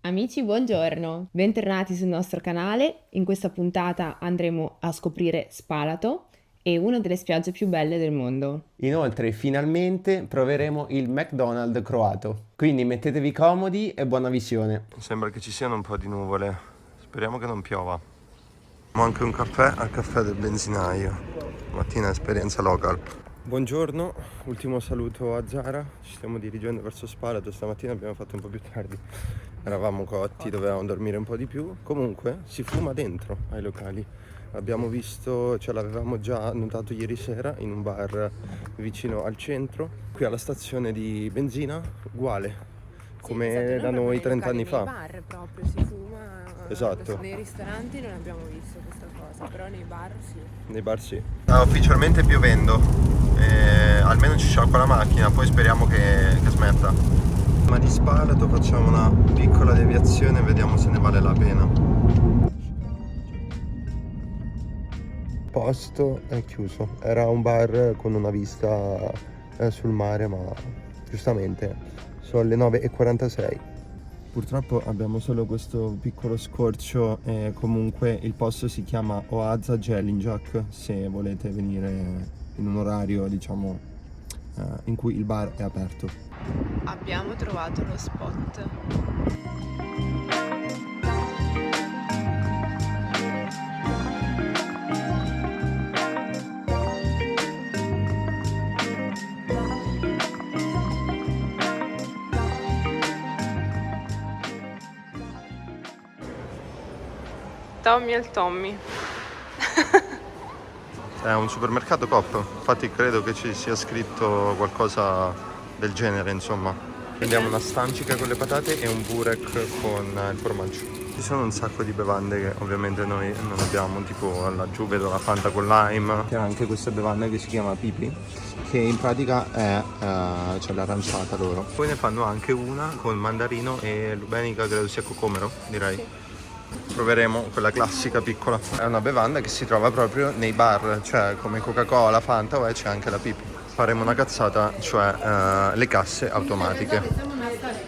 Amici, buongiorno! Bentornati sul nostro canale. In questa puntata andremo a scoprire Spalato e una delle spiagge più belle del mondo. Inoltre, finalmente proveremo il McDonald's croato. Quindi mettetevi comodi e buona visione. Sembra che ci siano un po' di nuvole. Speriamo che non piova. Abbiamo anche un caffè al caffè del benzinaio. Mattina esperienza local. Buongiorno, ultimo saluto a Zara. Ci stiamo dirigendo verso Spalato. Stamattina abbiamo fatto un po' più tardi. Eravamo cotti, dovevamo dormire un po' di più. Comunque si fuma dentro ai locali. Abbiamo visto, l'avevamo già notato ieri sera in un bar vicino al centro. Qui alla stazione di benzina, uguale, come esatto, da noi 30 anni nei fa. bar proprio si fuma. Esatto. Nei ristoranti non abbiamo visto questa cosa, però nei bar sì. Nei bar sì. Sta ufficialmente piovendo, almeno ci sciacqua la macchina, poi speriamo che smetta. Ma di Spalato facciamo una piccola deviazione e vediamo se ne vale la pena. Posto è chiuso, era un bar con una vista sul mare, ma giustamente sono le 9:46. Purtroppo abbiamo solo questo piccolo scorcio e comunque il posto si chiama Oaza Jelinjak se volete venire in un orario in cui il bar è aperto. Abbiamo trovato lo spot. Tommy al Tommy. È un supermercato Coop, infatti credo che ci sia scritto qualcosa del genere, insomma. Prendiamo una stancica con le patate e un burek con il formaggio. Ci sono un sacco di bevande che ovviamente noi non abbiamo, tipo la Juve o la Fanta con lime. C'è anche questa bevanda che si chiama Pipi, che in pratica è l'aranciata loro. Poi ne fanno anche una con mandarino e lubenica, credo sia cocomero, direi. Sì. Proveremo quella classica piccola. È una bevanda che si trova proprio nei bar, cioè come Coca-Cola, Fanta o c'è anche la Pipi. Faremo una cazzata, cioè le casse automatiche.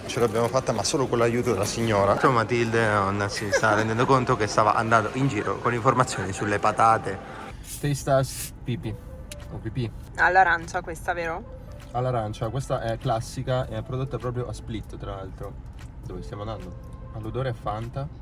Ce l'abbiamo fatta ma solo con l'aiuto della signora. Matilde non si sta rendendo conto che stava andando in giro con informazioni sulle patate. Tastas pipi o pipì. All'arancia questa, vero? All'arancia, questa è classica, è prodotta proprio a Split tra l'altro. Dove stiamo andando? All'odore è Fanta.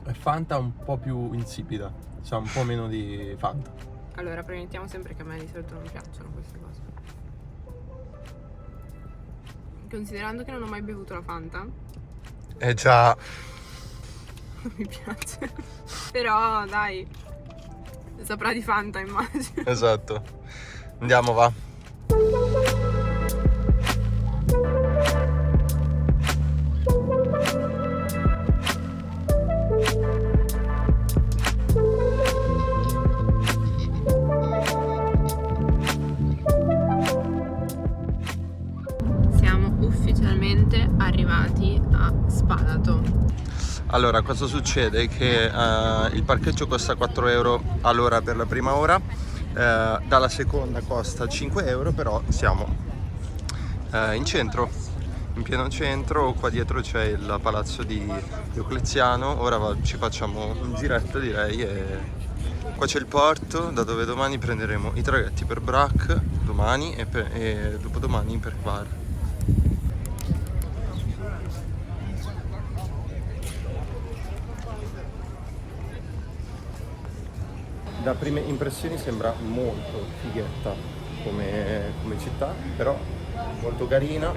È Fanta un po' più insipida, sa un po' meno di Fanta. Allora, premettiamo sempre che a me di solito non piacciono queste cose. Considerando che non ho mai bevuto la Fanta, Già. non mi piace. Però, dai, saprà di Fanta, immagino. Esatto. Andiamo, va. Siamo ufficialmente arrivati a Spalato. Allora, cosa succede? Che il parcheggio costa 4 euro all'ora per la prima ora, dalla seconda costa 5 euro, però siamo in centro, in pieno centro. Qua dietro c'è il palazzo di Diocleziano. Ora ci facciamo un giretto, direi, e qua c'è il porto da dove domani prenderemo i traghetti per Brac, domani e dopodomani per Hvar. Da prime impressioni sembra molto fighetta come città, però molto carina,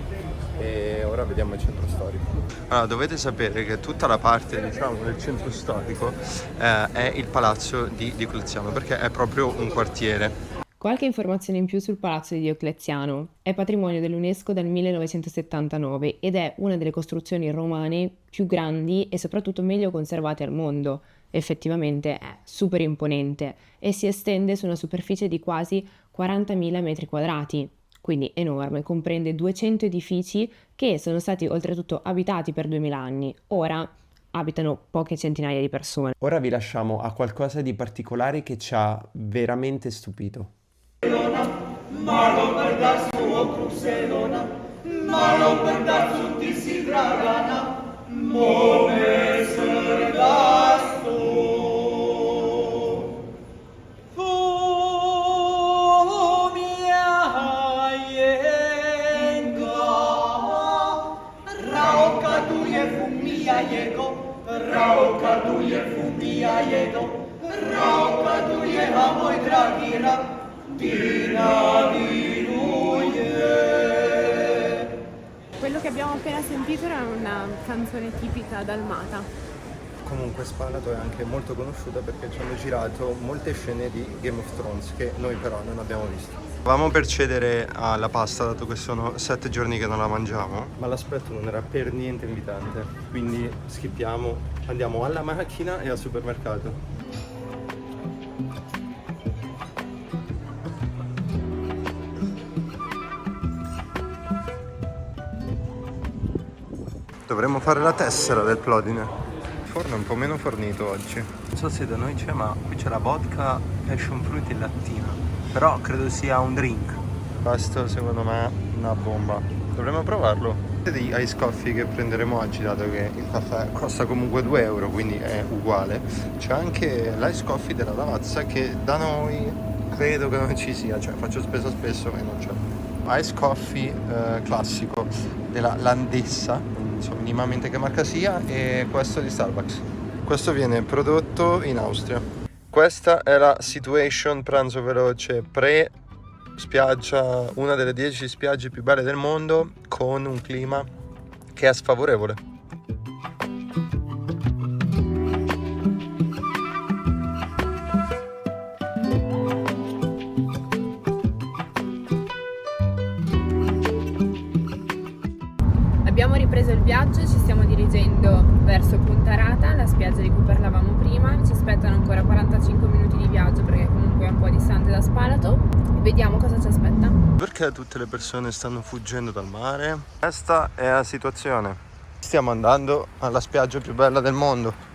e ora vediamo il centro storico. Allora, dovete sapere che tutta la parte, del centro storico è il palazzo di Diocleziano, perché è proprio un quartiere. Qualche informazione in più sul Palazzo di Diocleziano. È patrimonio dell'UNESCO dal 1979 ed è una delle costruzioni romane più grandi e soprattutto meglio conservate al mondo. Effettivamente è super imponente e si estende su una superficie di quasi 40.000 metri quadrati, quindi enorme, comprende 200 edifici che sono stati oltretutto abitati per 2000 anni. Ora abitano poche centinaia di persone. Ora vi lasciamo a qualcosa di particolare che ci ha veramente stupito. Malo brda su okrug Selona, malo brda su ti si Dragana, Raukatuye fumia yego, raukatuye fumia yego, raukatuye hamoi dragira, dina dinuye. Quello che abbiamo appena sentito era una canzone tipica dalmata. Comunque Spalato è anche molto conosciuta perché ci hanno girato molte scene di Game of Thrones che noi però non abbiamo visto. Stavamo per cedere alla pasta dato che sono 7 giorni che non la mangiamo, ma l'aspetto non era per niente invitante, quindi schippiamo, andiamo alla macchina e al supermercato. Dovremmo fare la tessera del Plodine. Il forno è un po' meno fornito oggi. Non so se da noi c'è, ma qui c'è la vodka, passion fruit e lattina. Però credo sia un drink. Questo secondo me è una bomba. Dovremmo provarlo. Degli ice coffee che prenderemo oggi, dato che il caffè costa comunque 2 euro, quindi è uguale. C'è anche l'ice coffee della Lavazza che da noi credo che non ci sia, cioè faccio spesa spesso e non c'è. Ice coffee classico della Landessa, non so minimamente che marca sia, e questo di Starbucks. Questo viene prodotto in Austria. Questa è la situation pranzo veloce pre spiaggia, una delle 10 spiagge più belle del mondo, con un clima che è sfavorevole. Abbiamo ripreso il viaggio e ci stiamo dirigendo verso Punta Rata, la spiaggia di cui parlavamo prima. Ci aspettano ancora 45 minuti di viaggio perché comunque è un po' distante da Spalato. Vediamo cosa ci aspetta. Perché tutte le persone stanno fuggendo dal mare? Questa è la situazione. Stiamo andando alla spiaggia più bella del mondo.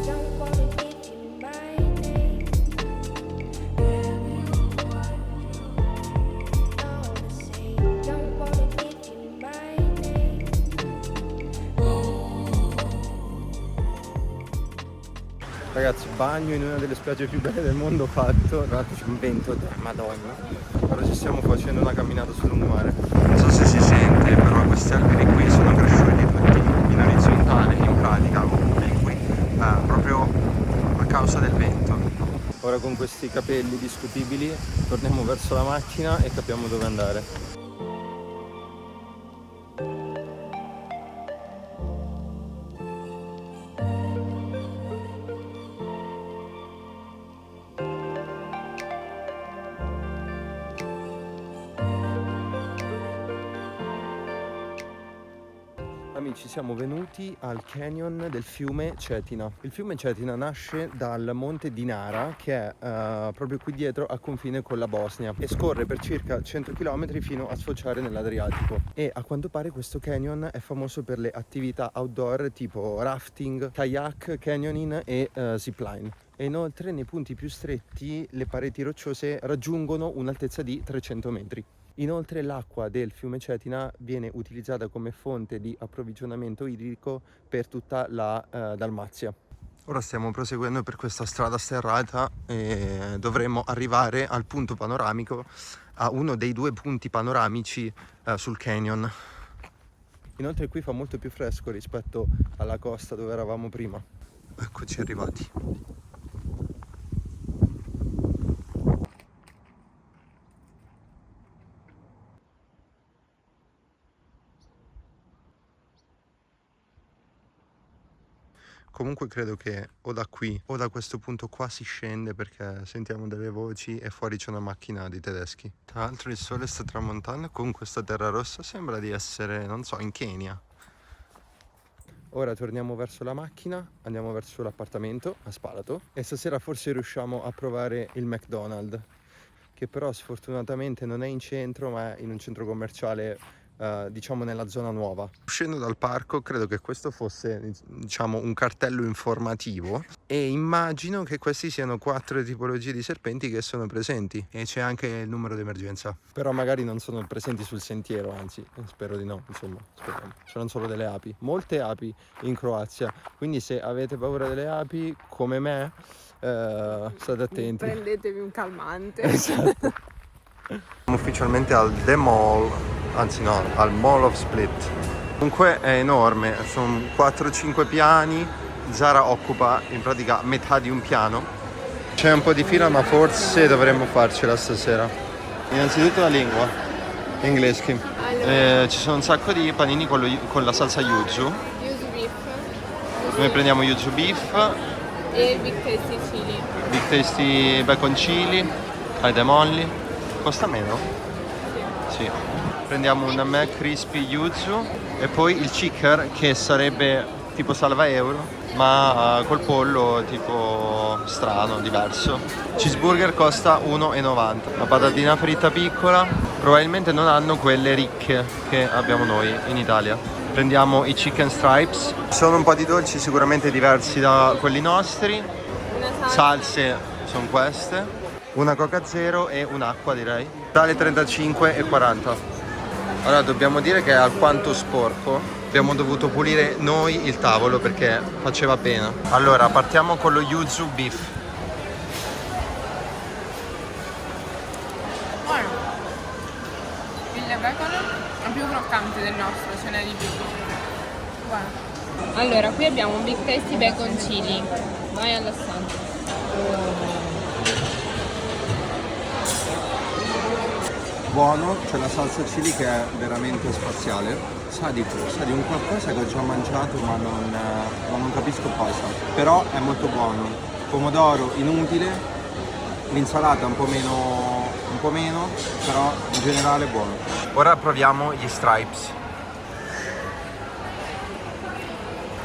Don't wanna give you my name. Don't wanna give you my name. Ragazzi, bagno in una delle spiagge più belle del mondo fatto. Tra l'altro c'è un vento da Madonna. Ora ci stiamo facendo una camminata sul lungomare. Non so se si sente, però questi alberi qui sono cresciuti tutti in orizzontale, in pratica, obliqui, proprio a causa del vento. Ora con questi capelli discutibili torniamo verso la macchina e capiamo dove andare. Amici, siamo venuti al canyon del fiume Cetina. Il fiume Cetina nasce dal monte Dinara, che è proprio qui dietro al confine con la Bosnia, e scorre per circa 100 km fino a sfociare nell'Adriatico. E a quanto pare questo canyon è famoso per le attività outdoor tipo rafting, kayak, canyoning e zipline. E inoltre nei punti più stretti le pareti rocciose raggiungono un'altezza di 300 metri. Inoltre l'acqua del fiume Cetina viene utilizzata come fonte di approvvigionamento idrico per tutta la Dalmazia. Ora stiamo proseguendo per questa strada sterrata e dovremmo arrivare al punto panoramico, a uno dei 2 punti panoramici sul canyon. Inoltre qui fa molto più fresco rispetto alla costa dove eravamo prima. Eccoci arrivati. Comunque credo che o da qui o da questo punto qua si scende, perché sentiamo delle voci e fuori c'è una macchina di tedeschi. Tra l'altro il sole sta tramontando con questa terra rossa, sembra di essere, non so, in Kenya. Ora torniamo verso la macchina, andiamo verso l'appartamento a Spalato e stasera forse riusciamo a provare il McDonald's, che però sfortunatamente non è in centro ma è in un centro commerciale diciamo nella zona nuova. Uscendo dal parco credo che questo fosse diciamo un cartello informativo e immagino che questi siano 4 tipologie di serpenti che sono presenti e c'è anche il numero d'emergenza, però magari non sono presenti sul sentiero, anzi spero di no, insomma speriamo. C'erano solo delle api, molte api in Croazia, quindi se avete paura delle api come me state attenti. Prendetevi un calmante. Esatto. Siamo ufficialmente al The Mall, anzi no, al Mall of Split. Comunque è enorme, sono 4-5 piani, Zara occupa in pratica metà di un piano. C'è un po' di fila ma forse dovremmo farcela stasera. Innanzitutto la lingua, inglese. Ci sono un sacco di panini con la salsa yuzu. Yuzu beef. Noi prendiamo yuzu beef, E Big Tasty chili. Big Tasty bacon chili, ai molli. Costa meno? Sì. Prendiamo un McCrispy yuzu e poi il chicker che sarebbe tipo salva euro ma col pollo tipo strano, diverso. Cheeseburger costa 1,90. La patatina fritta piccola, probabilmente non hanno quelle ricche che abbiamo noi in Italia. Prendiamo i chicken stripes, sono un po' di dolci sicuramente diversi da quelli nostri. Una salsa. Salse sono queste, una Coca Zero e un'acqua direi. Tale 35,40. Allora dobbiamo dire che è alquanto sporco, abbiamo dovuto pulire noi il tavolo perché faceva pena. Allora partiamo con lo yuzu beef. Buono. Il bacon è più croccante del nostro, ce n'è di più. Buono. Allora, qui abbiamo un Big Tasty bacon chili. Vai all'assaggio. Buono, c'è la salsa chili che è veramente spaziale. Sa di un qualcosa che ho già mangiato ma non capisco cosa. Però è molto buono. Pomodoro inutile, l'insalata un po' meno, però in generale buono. Ora proviamo gli stripes.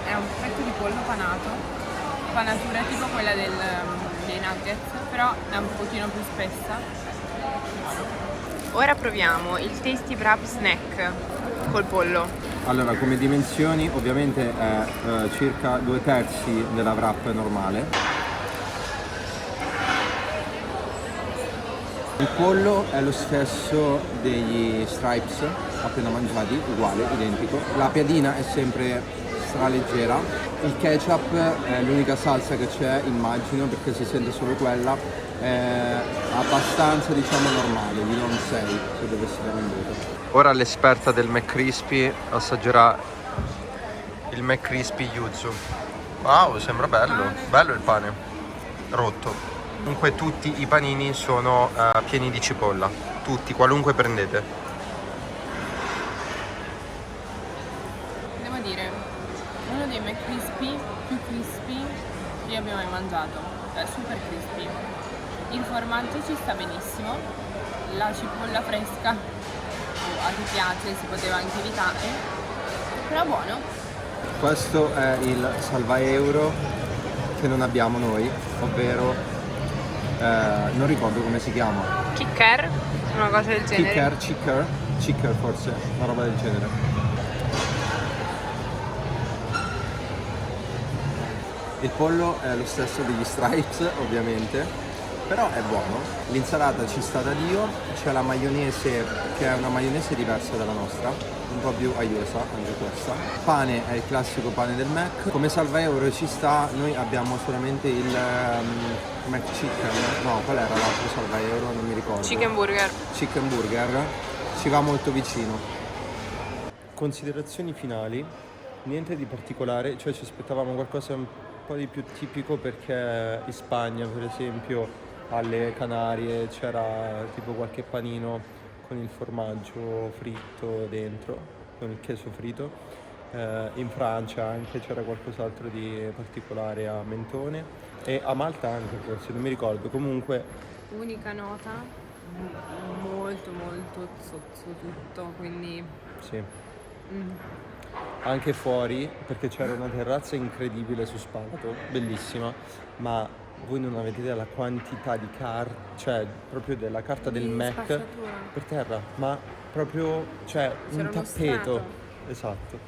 È un petto di pollo panato. Panatura tipo quella dei nuggets, però è un pochino più spessa. Ora proviamo il Tasty Wrap Snack col pollo. Allora, come dimensioni ovviamente è circa 2/3 della wrap normale. Il pollo è lo stesso degli stripes appena mangiati, uguale, identico. La piadina è sempre straleggera. Il ketchup è l'unica salsa che c'è, immagino, perché si sente solo quella. È abbastanza, diciamo, normale, di non 6 se dovessi dare un voto. Ora l'esperta del McCrispy assaggerà il McCrispy yuzu. Wow, sembra bello, bello il pane, rotto. Comunque tutti i panini sono pieni di cipolla, tutti, qualunque prendete. Devo dire, uno dei McCrispy più crispy che abbiamo mai mangiato. È super crispy. Il formaggio ci sta benissimo, la cipolla fresca a chi piace si poteva anche evitare, però buono. Questo è il salva euro che non abbiamo noi, ovvero non ricordo come si chiama. Kicker, una cosa del genere. Chicker forse, una roba del genere. Il pollo è lo stesso degli stripes ovviamente, però è buono. L'insalata ci sta da Dio, c'è la maionese che è una maionese diversa dalla nostra, un po' più agliosa anche questa. Pane è il classico pane del Mac. Come salva euro ci sta, noi abbiamo solamente il McChicken, no, qual era l'altro salva euro? Non mi ricordo. Chicken burger. Chicken burger, ci va molto vicino. Considerazioni finali, niente di particolare, cioè ci aspettavamo qualcosa un po' di più tipico perché in Spagna per esempio alle Canarie c'era tipo qualche panino con il formaggio fritto dentro, con il queso fritto. In Francia anche c'era qualcos'altro di particolare a Mentone e a Malta anche forse, non mi ricordo. Comunque Unica nota, molto zozzo tutto, quindi sì. Anche fuori perché c'era una terrazza incredibile su Spalato, bellissima, ma voi non avete idea la quantità di cioè proprio della carta del Mac spazzatura. per terra, ma proprio, cioè, C'era un uno tappeto. strato. Esatto.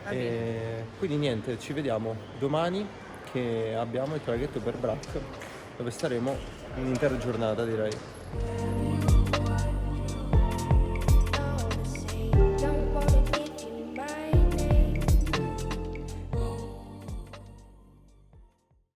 Va E quindi niente, ci vediamo domani che abbiamo il traghetto per Brac, dove staremo un'intera giornata, direi.